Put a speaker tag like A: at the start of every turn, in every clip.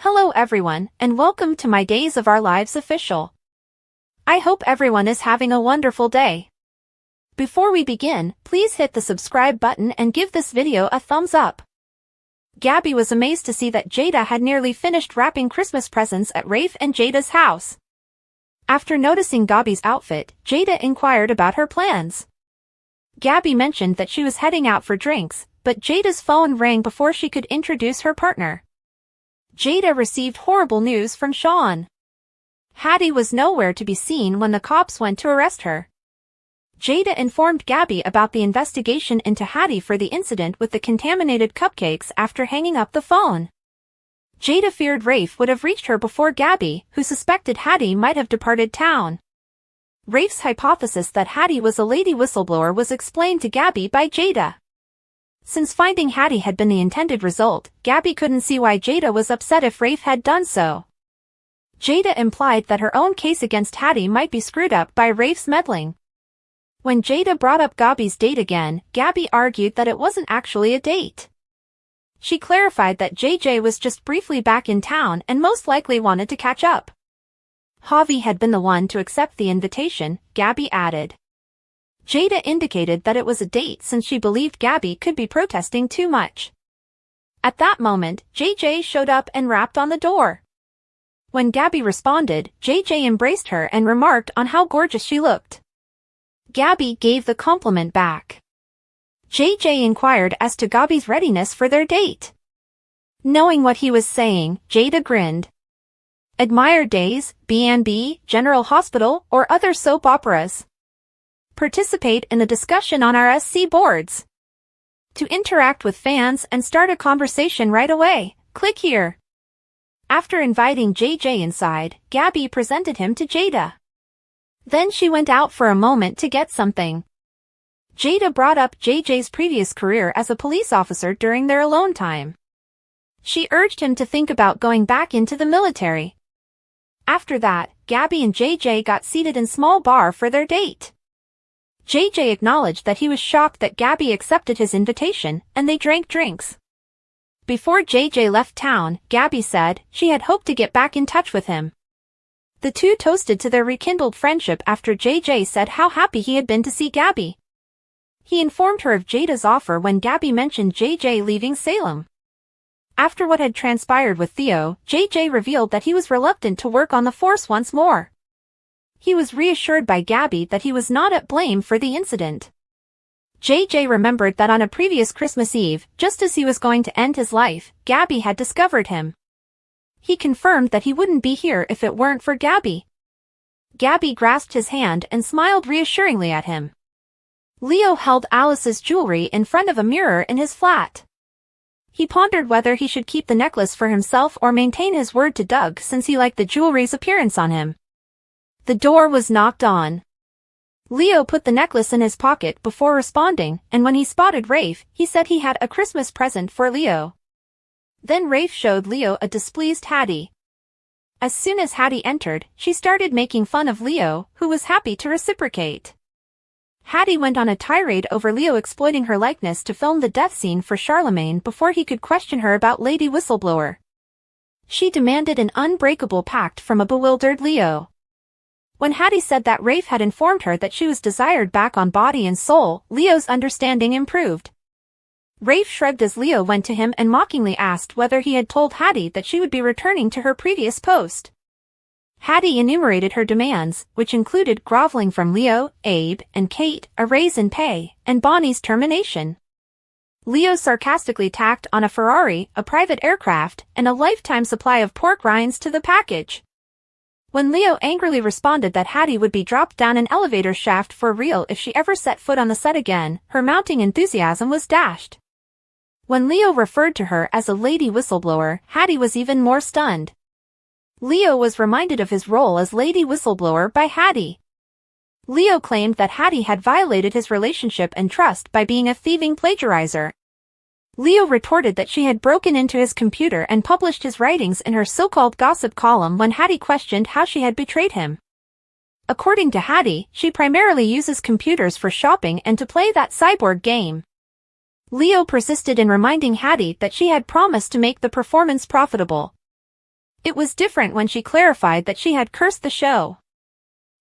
A: Hello everyone, and welcome to my Days of Our Lives official. I hope everyone is having a wonderful day. Before we begin, please hit the subscribe button and give this video a thumbs up. Gabby was amazed to see that Jada had nearly finished wrapping Christmas presents at Rafe and Jada's house. After noticing Gabby's outfit, Jada inquired about her plans. Gabby mentioned that she was heading out for drinks, but Jada's phone rang before she could introduce her partner. Jada received horrible news from Sean. Hattie was nowhere to be seen when the cops went to arrest her. Jada informed Gabby about the investigation into Hattie for the incident with the contaminated cupcakes after hanging up the phone. Jada feared Rafe would have reached her before Gabby, who suspected Hattie might have departed town. Rafe's hypothesis that Hattie was a lady whistleblower was explained to Gabby by Jada. Since finding Hattie had been the intended result, Gabby couldn't see why Jada was upset if Rafe had done so. Jada implied that her own case against Hattie might be screwed up by Rafe's meddling. When Jada brought up Gabby's date again, Gabby argued that it wasn't actually a date. She clarified that JJ was just briefly back in town and most likely wanted to catch up. Javi had been the one to accept the invitation, Gabby added. Jada indicated that it was a date since she believed Gabby could be protesting too much. At that moment, JJ showed up and rapped on the door. When Gabby responded, JJ embraced her and remarked on how gorgeous she looked. Gabby gave the compliment back. JJ inquired as to Gabby's readiness for their date. Knowing what he was saying, Jada grinned. Admire Days, B&B, General Hospital, or other soap operas. Participate in the discussion on our SC boards. To interact with fans and start a conversation right away, click here. After inviting JJ inside, Gabby presented him to Jada. Then she went out for a moment to get something. Jada brought up JJ's previous career as a police officer during their alone time. She urged him to think about going back into the military. After that, Gabby and JJ got seated in small bar for their date. JJ acknowledged that he was shocked that Gabby accepted his invitation, and they drank drinks. Before JJ left town, Gabby said she had hoped to get back in touch with him. The two toasted to their rekindled friendship after JJ said how happy he had been to see Gabby. He informed her of Jada's offer when Gabby mentioned JJ leaving Salem. After what had transpired with Theo, JJ revealed that he was reluctant to work on the force once more. He was reassured by Gabby that he was not at blame for the incident. JJ remembered that on a previous Christmas Eve, just as he was going to end his life, Gabby had discovered him. He confirmed that he wouldn't be here if it weren't for Gabby. Gabby grasped his hand and smiled reassuringly at him. Leo held Alice's jewelry in front of a mirror in his flat. He pondered whether he should keep the necklace for himself or maintain his word to Doug since he liked the jewelry's appearance on him. The door was knocked on. Leo put the necklace in his pocket before responding, and when he spotted Rafe, he said he had a Christmas present for Leo. Then Rafe showed Leo a displeased Hattie. As soon as Hattie entered, she started making fun of Leo, who was happy to reciprocate. Hattie went on a tirade over Leo exploiting her likeness to film the death scene for Charlemagne before he could question her about Lady Whistleblower. She demanded an unbreakable pact from a bewildered Leo. When Hattie said that Rafe had informed her that she was desired back on body and soul, Leo's understanding improved. Rafe shrugged as Leo went to him and mockingly asked whether he had told Hattie that she would be returning to her previous post. Hattie enumerated her demands, which included groveling from Leo, Abe, and Kate, a raise in pay, and Bonnie's termination. Leo sarcastically tacked on a Ferrari, a private aircraft, and a lifetime supply of pork rinds to the package. When Leo angrily responded that Hattie would be dropped down an elevator shaft for real if she ever set foot on the set again, her mounting enthusiasm was dashed. When Leo referred to her as a lady whistleblower, Hattie was even more stunned. Leo was reminded of his role as lady whistleblower by Hattie. Leo claimed that Hattie had violated his relationship and trust by being a thieving plagiarizer. Leo retorted that she had broken into his computer and published his writings in her so-called gossip column when Hattie questioned how she had betrayed him. According to Hattie, she primarily uses computers for shopping and to play that cyborg game. Leo persisted in reminding Hattie that she had promised to make the performance profitable. It was different when she clarified that she had cursed the show.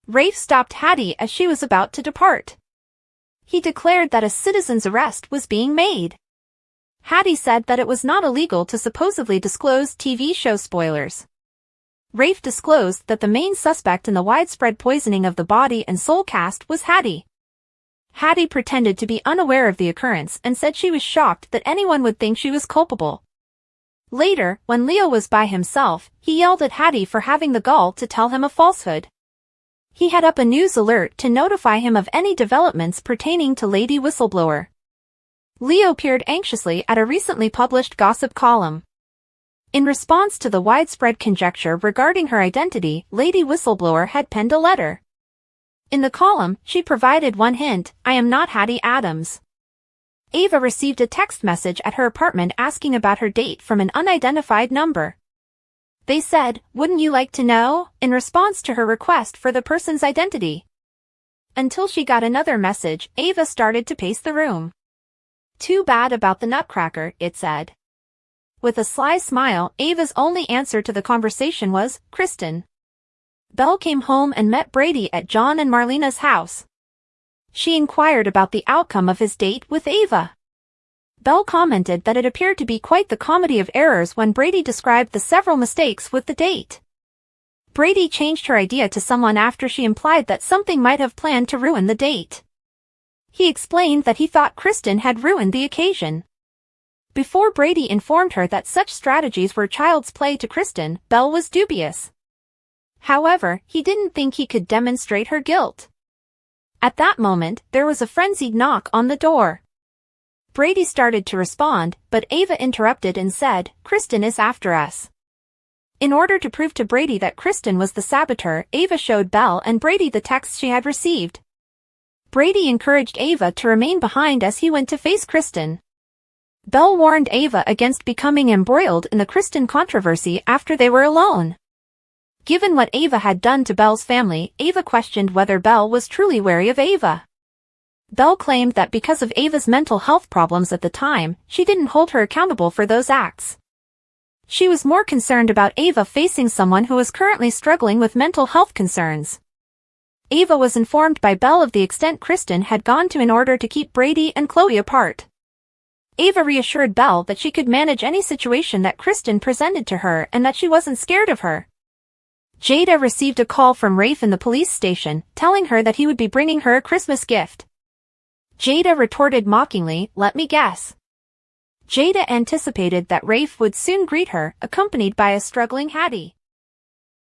A: Rafe stopped Hattie as she was about to depart. He declared that a citizen's arrest was being made. Hattie said that it was not illegal to supposedly disclose TV show spoilers. Rafe disclosed that the main suspect in the widespread poisoning of the body and soul cast was Hattie. Hattie pretended to be unaware of the occurrence and said she was shocked that anyone would think she was culpable. Later, when Leo was by himself, he yelled at Hattie for having the gall to tell him a falsehood. He had up a news alert to notify him of any developments pertaining to Lady Whistleblower. Leo peered anxiously at a recently published gossip column. In response to the widespread conjecture regarding her identity, Lady Whistleblower had penned a letter. In the column, she provided one hint: "I am not Hattie Adams." Ava received a text message at her apartment asking about her date from an unidentified number. They said, "Wouldn't you like to know?" in response to her request for the person's identity. Until she got another message, Ava started to pace the room. "Too bad about the nutcracker," it said. With a sly smile, Ava's only answer to the conversation was, "Kristen." Belle came home and met Brady at John and Marlena's house. She inquired about the outcome of his date with Ava. Belle commented that it appeared to be quite the comedy of errors when Brady described the several mistakes with the date. Brady changed her idea to someone after she implied that something might have planned to ruin the date. He explained that he thought Kristen had ruined the occasion. Before Brady informed her that such strategies were child's play to Kristen, Belle was dubious. However, he didn't think he could demonstrate her guilt. At that moment, there was a frenzied knock on the door. Brady started to respond, but Ava interrupted and said, "Kristen is after us." In order to prove to Brady that Kristen was the saboteur, Ava showed Belle and Brady the texts she had received. Brady encouraged Ava to remain behind as he went to face Kristen. Belle warned Ava against becoming embroiled in the Kristen controversy after they were alone. Given what Ava had done to Belle's family, Ava questioned whether Belle was truly wary of Ava. Belle claimed that because of Ava's mental health problems at the time, she didn't hold her accountable for those acts. She was more concerned about Ava facing someone who was currently struggling with mental health concerns. Ava was informed by Belle of the extent Kristen had gone to in order to keep Brady and Chloe apart. Ava reassured Belle that she could manage any situation that Kristen presented to her and that she wasn't scared of her. Jada received a call from Rafe in the police station, telling her that he would be bringing her a Christmas gift. Jada retorted mockingly, "Let me guess." Jada anticipated that Rafe would soon greet her, accompanied by a struggling Hattie.